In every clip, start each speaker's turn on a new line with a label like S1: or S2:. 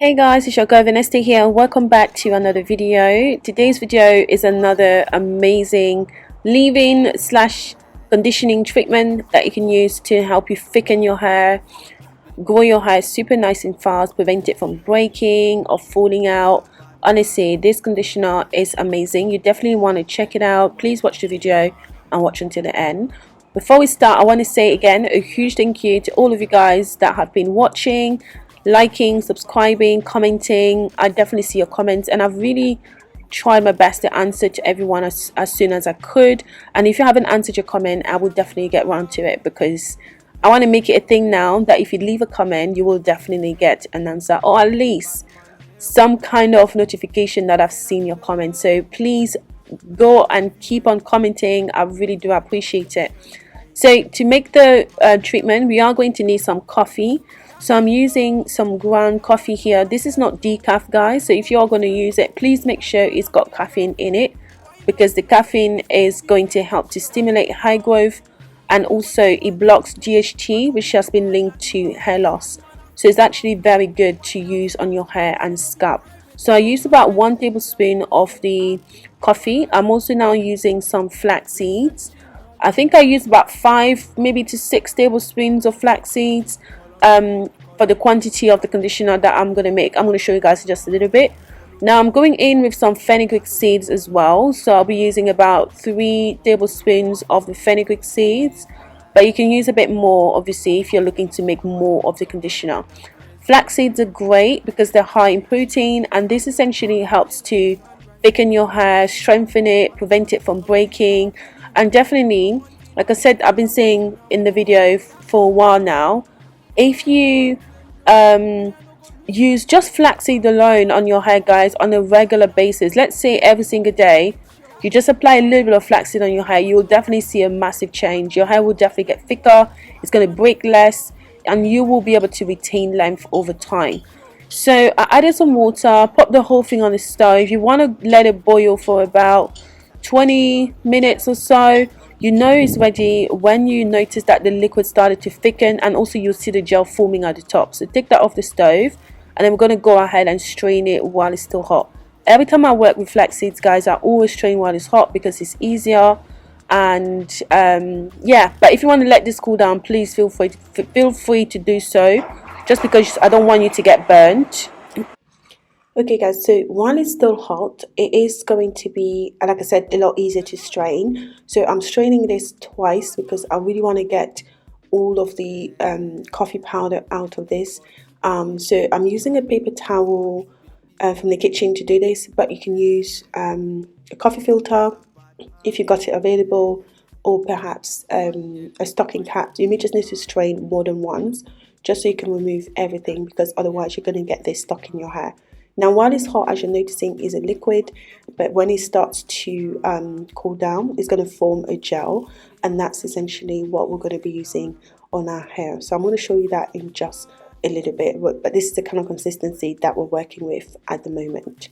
S1: Hey guys, it's your girl Vanessa here. Welcome back to another video. Today's video is another amazing leave-in slash conditioning treatment that you can use to help you thicken your hair, grow your hair super nice and fast, prevent it from breaking or falling out. Honestly, this conditioner is amazing. You definitely want to check it out. Please watch the video and watch until the end. Before we start, I want to say again a huge thank you to all of you guys that have been watching, liking, subscribing, commenting. I definitely see your comments, and I've really tried my best to answer to everyone as soon as I could. And if you haven't answered your comment, I will definitely get around to it, because I want to make it a thing now that if you leave a comment, you will definitely get an answer, or at least some kind of notification that I've seen your comment. So please go and keep on commenting. I really do appreciate it. So to make the treatment, we are going to need some coffee. So I'm using some ground coffee here. This is not decaf, guys, so if you're going to use it, please make sure it's got caffeine in it, because the caffeine is going to help to stimulate hair growth, and also it blocks GHT, which has been linked to hair loss. So it's actually very good to use on your hair and scalp. So I used about 1 tablespoon of the coffee. I'm also now using some flax seeds. I think I used about 5 maybe to 6 tablespoons of flax seeds for the quantity of the conditioner that I'm going to make. I'm going to show you guys just a little bit. Now I'm going in with some fenugreek seeds as well, so I'll be using about 3 tablespoons of the fenugreek seeds, but you can use a bit more obviously if you're looking to make more of the conditioner. Flax seeds are great because they're high in protein, and this essentially helps to thicken your hair, strengthen it, prevent it from breaking. And definitely, like I said, I've been saying in the video for a while now, if you use just flaxseed alone on your hair, guys, on a regular basis, let's say every single day, you just apply a little bit of flaxseed on your hair, you will definitely see a massive change. Your hair will definitely get thicker, it's going to break less, and you will be able to retain length over time. So I added some water, pop the whole thing on the stove. You want to let it boil for about 20 minutes or so. You know it's ready when you notice that the liquid started to thicken, and also you'll see the gel forming at the top. So take that off the stove, and then we're going to go ahead and strain it while it's still hot. Every time I work with flax seeds, guys, I always strain while it's hot because it's easier. And yeah, but if you want to let this cool down, please feel free to do so, just because I don't want you to get burnt. Okay guys, so while it's still hot, it is going to be, like I said, a lot easier to strain. So I'm straining this twice because I really want to get all of the coffee powder out of this. So I'm using a paper towel from the kitchen to do this, but you can use a coffee filter if you got it available, or perhaps a stocking cap. You may just need to strain more than once, just so you can remove everything, because otherwise you're going to get this stuck in your hair. Now while it's hot, as you're noticing, is a liquid, but when it starts to cool down, it's going to form a gel, and that's essentially what we're going to be using on our hair. So I'm going to show you that in just a little bit, but this is the kind of consistency that we're working with at the moment.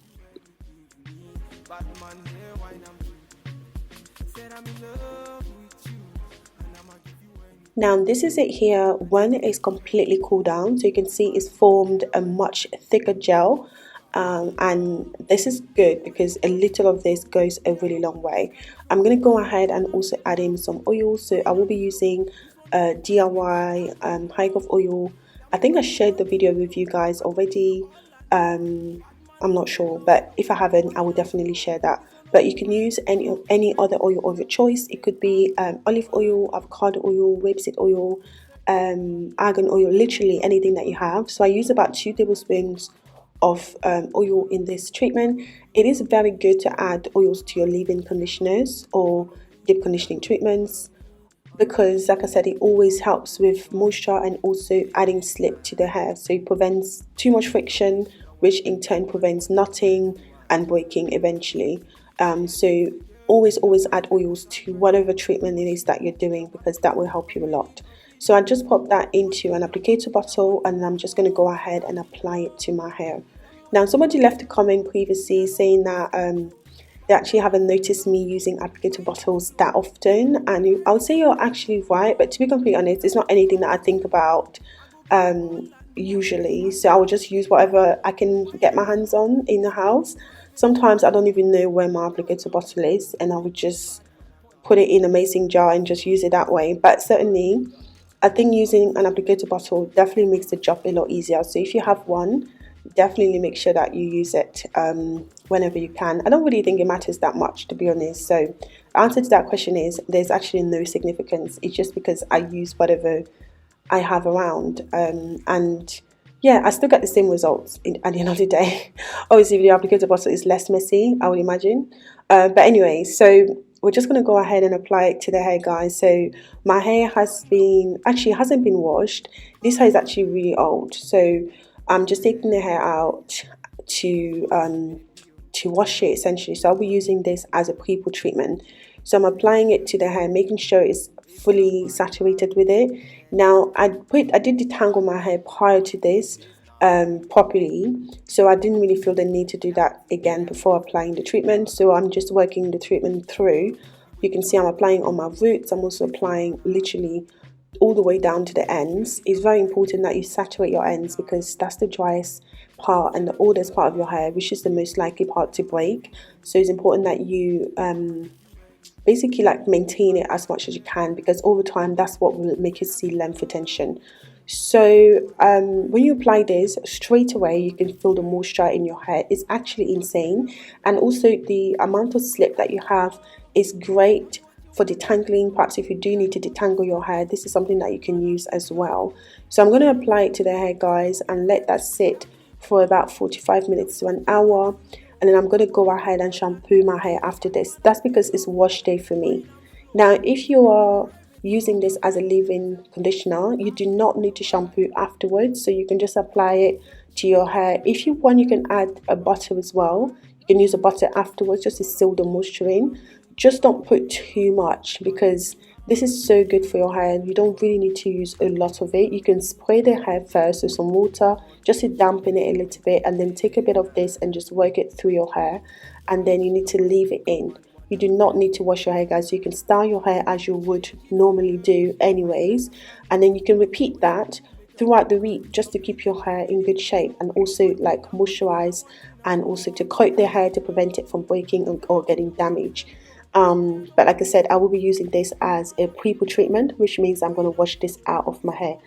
S1: Now this is it here when it's completely cooled down, so you can see it's formed a much thicker gel. And this is good because a little of this goes a really long way. I'm going to go ahead and also add in some oil. So I will be using DIY high growth oil. I think I shared the video with you guys already. I'm not sure, but if I haven't, I will definitely share that. But you can use any other oil of your choice. It could be olive oil, avocado oil, rapeseed oil, argan oil, literally anything that you have. So I use about 2 tablespoons of oil in this treatment. It is very good to add oils to your leave-in conditioners or deep conditioning treatments, because like I said, it always helps with moisture and also adding slip to the hair, so it prevents too much friction, which in turn prevents knotting and breaking eventually. So always add oils to whatever treatment it is that you're doing, because that will help you a lot. So I just pop that into an applicator bottle, and I'm just going to go ahead and apply it to my hair. Now somebody left a comment previously saying that they actually haven't noticed me using applicator bottles that often, and I would say you're actually right, but to be completely honest, it's not anything that I think about usually, so I will just use whatever I can get my hands on in the house. Sometimes I don't even know where my applicator bottle is, and I would just put it in a mason jar and just use it that way. But certainly, I think using an applicator bottle definitely makes the job a lot easier. So if you have one, definitely make sure that you use it whenever you can. I don't really think it matters that much, to be honest. So the answer to that question is there's actually no significance. It's just because I use whatever I have around, and yeah, I still get the same results at the end of the day. Obviously, the applicator bottle is less messy, I would imagine. But anyway, so we're just going to go ahead and apply it to the hair, guys. So my hair hasn't been washed. This hair is actually really old, so I'm just taking the hair out to wash it essentially. So I'll be using this as a pre-poo treatment. So I'm applying it to the hair, making sure it's fully saturated with it. Now I did detangle my hair prior to this properly, so I didn't really feel the need to do that again before applying the treatment. So I'm just working the treatment through. You can see I'm applying on my roots. I'm also applying literally all the way down to the ends. It's very important that you saturate your ends because that's the driest part and the oldest part of your hair, which is the most likely part to break. So it's important that you basically like maintain it as much as you can, because over time that's what will make you see length retention. So when you apply this, straight away you can feel the moisture in your hair. It's actually insane, and also the amount of slip that you have is great for detangling. Perhaps if you do need to detangle your hair, this is something that you can use as well. So I'm going to apply it to the hair, guys, and let that sit for about 45 minutes to an hour, and then I'm going to go ahead and shampoo my hair after this. That's because it's wash day for me. Now if you are using this as a leave-in conditioner, you do not need to shampoo afterwards, so you can just apply it to your hair. If you want, you can add a butter as well. You can use a butter afterwards just to seal the moisture in. Just don't put too much because this is so good for your hair. You don't really need to use a lot of it. You can spray the hair first with some water just to dampen it a little bit, and then take a bit of this and just work it through your hair, and then you need to leave it in. You do not need to wash your hair, guys. So you can style your hair as you would normally do anyways, and then you can repeat that throughout the week just to keep your hair in good shape, and also like moisturize, and also to coat the hair to prevent it from breaking or getting damaged. But like I said, I will be using this as a pre-poo treatment, which means I'm going to wash this out of my hair.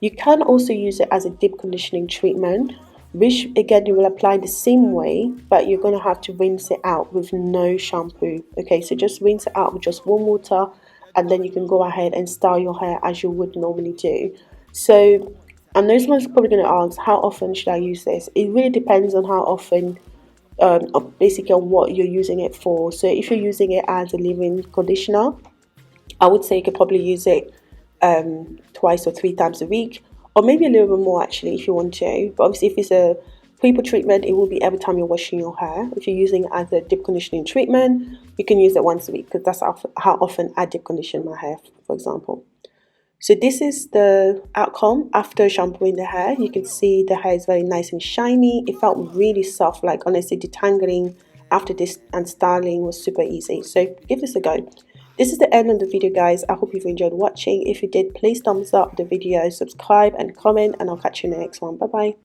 S1: You can also use it as a deep conditioning treatment, which again you will apply the same way, but you're going to have to rinse it out with no shampoo. Okay, so just rinse it out with just warm water, and then you can go ahead and style your hair as you would normally do. So, and those ones are probably going to ask, how often should I use this? It really depends on how often, basically on what you're using it for. So if you're using it as a leave-in conditioner, I would say you could probably use it twice or 3 times a week, or maybe a little bit more actually if you want to. But obviously if it's a pre-poo treatment, it will be every time you're washing your hair. If you're using it as a deep conditioning treatment, you can use it once a week, because that's how often I deep condition my hair, for example. So this is the outcome after shampooing the hair. You can see the hair is very nice and shiny. It felt really soft, like honestly detangling after this and styling was super easy. So give this a go. This is the end of the video, guys. I hope you've enjoyed watching. If you did, please thumbs up the video, subscribe and comment, and I'll catch you in the next one. Bye bye.